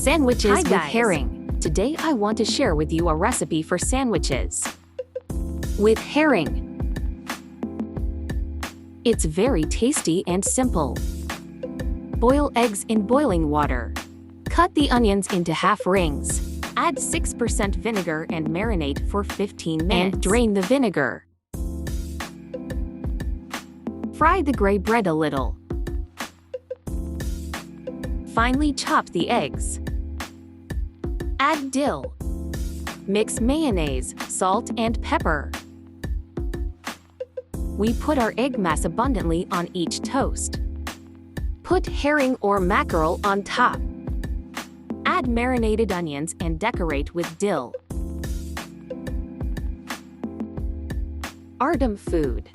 Sandwiches Hi with guys. herring. Today I want to share with you a recipe for sandwiches with herring. It's very tasty and simple. Boil eggs in boiling water. Cut the onions into half rings. Add 6% vinegar and marinate for 15 minutes. And drain the vinegar. Fry the gray bread a little. Finely chop the eggs. Add dill. Mix mayonnaise, salt, and pepper. We put our egg mass abundantly on each toast. Put herring or mackerel on top. Add marinated onions and decorate with dill. Ardum food.